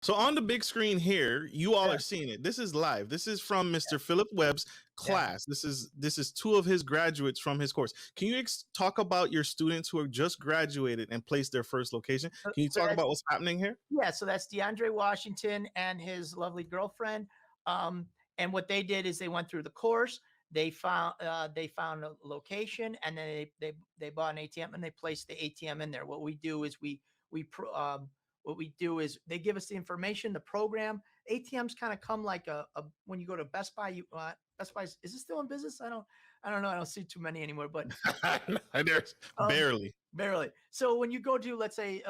So on the big screen here, you all Yeah, are seeing it. This is live. This is from Mr. Philip Webb's yeah. class. This is two of his graduates from his course. Can you talk about your students who have just graduated and placed their first location? Can you So talk that's about what's happening here? Yeah, so that's DeAndre Washington and his lovely girlfriend. Um, and what they did is they went through the course. They found a location, and then they bought an ATM and they placed the ATM in there. What we do is we pro- what we do is they give us the information, the program. ATMs kind of come like a when you go to Best Buy. Best Buy is it still in business? I don't know. I don't see too many anymore, but There's um, barely. barely. So when you go to, let's say,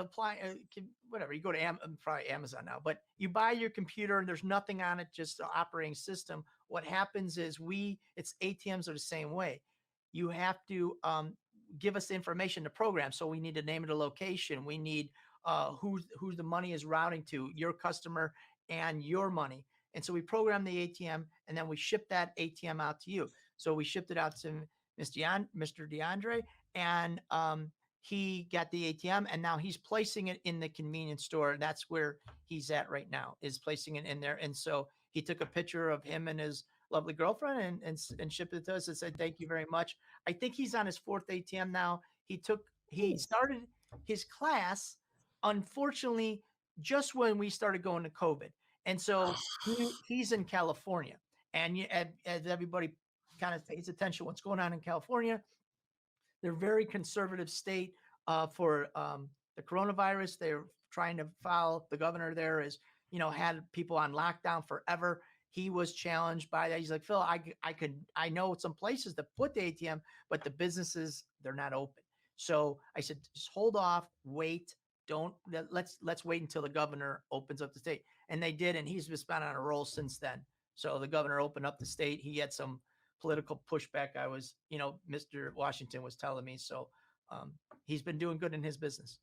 whatever, you go to probably Amazon now, but you buy your computer and there's nothing on it, just the operating system. What happens is it's ATMs are the same way. You have to give us the information to program. So we need to name it a location. We need who the money is routing to, your customer and your money. And so we program the ATM and then we ship that ATM out to you. So we shipped it out to Mr. DeAndre, and he got the ATM and now he's placing it in the convenience store. That's where he's at right now, is placing it in there. And so he took a picture of him and his lovely girlfriend and shipped it to us and said, thank you very much. I think he's on his fourth ATM now. He started his class, unfortunately, just when we started going to COVID. And so he's in California. And as everybody kind of pays attention what's going on in California, they're very conservative state for the coronavirus. They're trying to follow the governor there is, had people on lockdown forever. He was challenged by that. He's like, Phil, I know some places to put the ATM, but the businesses, they're not open. So I said, just hold off, wait. Don't let's wait until the governor opens up the state. And they did, and he's just been on a roll since then. So the governor opened up the state. He had some political pushback. Mr. Washington was telling me. So um, he's been doing good in his business.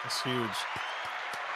That's huge.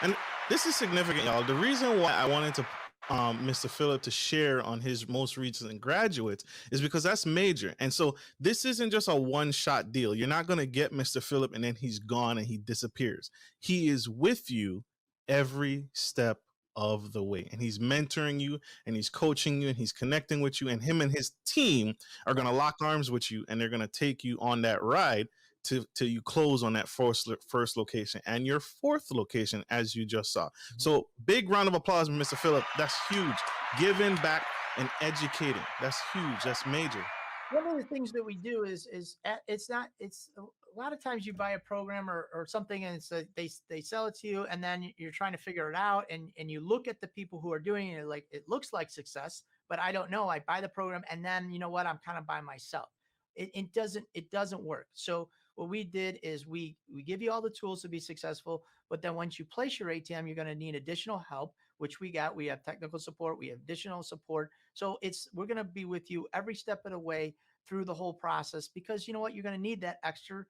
And this is significant, y'all. The reason why I wanted to Mr. Phillip to share on his most recent graduates is because that's major. And so this isn't just a one-shot deal. You're not going to get Mr. Phillip and then he's gone and he disappears. He is with you every step of the way. And he's mentoring you and he's coaching you and he's connecting with you. And him and his team are going to lock arms with you and they're going to take you on that ride to you close on that first location and your fourth location, as you just saw. So big round of applause, Mr. Phillip. That's huge. Giving back and educating. That's huge. That's major. One of the things that we do it's not it's a lot of times you buy a program or something, and they sell it to you, and then you're trying to figure it out, and you look at the people who are doing it, like it looks like success, but I don't know. I buy the program and then, you know what, I'm kind of by myself. It doesn't work. So what we did is we give you all the tools to be successful, but then once you place your ATM, you're going to need additional help, which we got. We have technical support, we have additional support. So we're going to be with you every step of the way through the whole process, because you know what, you're going to need that extra,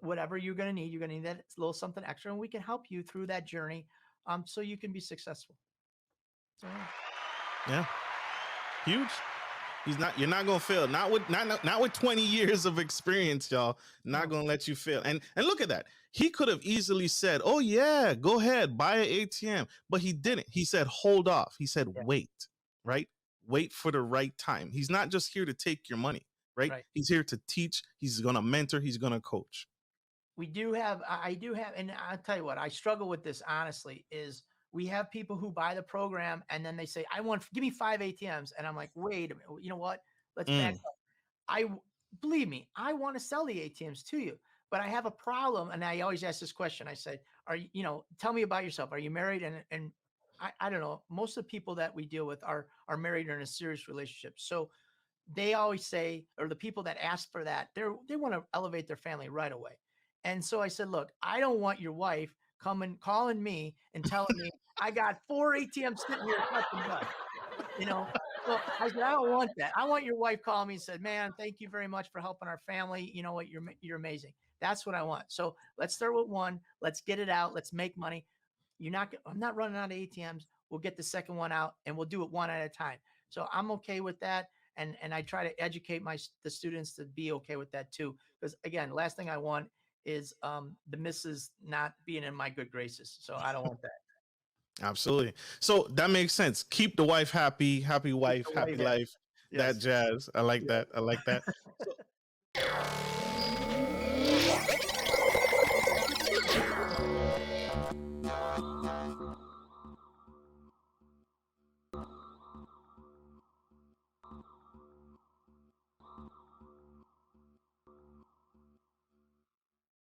whatever you're going to need. You're going to need that little something extra, and we can help you through that journey, so you can be successful. So yeah. Yeah. Huge. You're not gonna fail. Not with 20 years of experience, y'all. Not No. gonna let you fail. And look at that. He could have easily said, "Oh yeah, go ahead, buy an ATM," but he didn't. He said, "Hold off." He said, Yeah. "Wait." Right? Wait for the right time. He's not just here to take your money, right? Right. He's here to teach. He's gonna mentor. He's gonna coach. We do have I do have, and I'll tell you what, I struggle with this honestly, is we have people who buy the program and then they say, give me 5 ATMs. And I'm like, wait a minute, you know what? Let's back Mm, up. I Believe me, I want to sell the ATMs to you, but I have a problem. And I always ask this question. I said, tell me about yourself. Are you married? And I don't know. Most of the people that we deal with are married or in a serious relationship. So they always say, or the people that ask for that, they want to elevate their family right away. And so I said, look, I don't want your wife coming calling me and telling me I got 4 ATMs sitting here collecting dust. You know, so I said, I don't want that. I want your wife calling me and said, man, thank you very much for helping our family. You know what? You're amazing. That's what I want. So let's start with one. Let's get it out. Let's make money. I'm not running out of ATMs. We'll get the second one out and we'll do it one at a time. So I'm okay with that. And I try to educate the students to be okay with that too. Because again, last thing I want is the missus not being in my good graces. So I don't want that. Absolutely. So that makes sense. Keep the wife happy, happy Keep wife, the happy wife happy. life. That Yes. jazz. I like Yes. that. I like that. So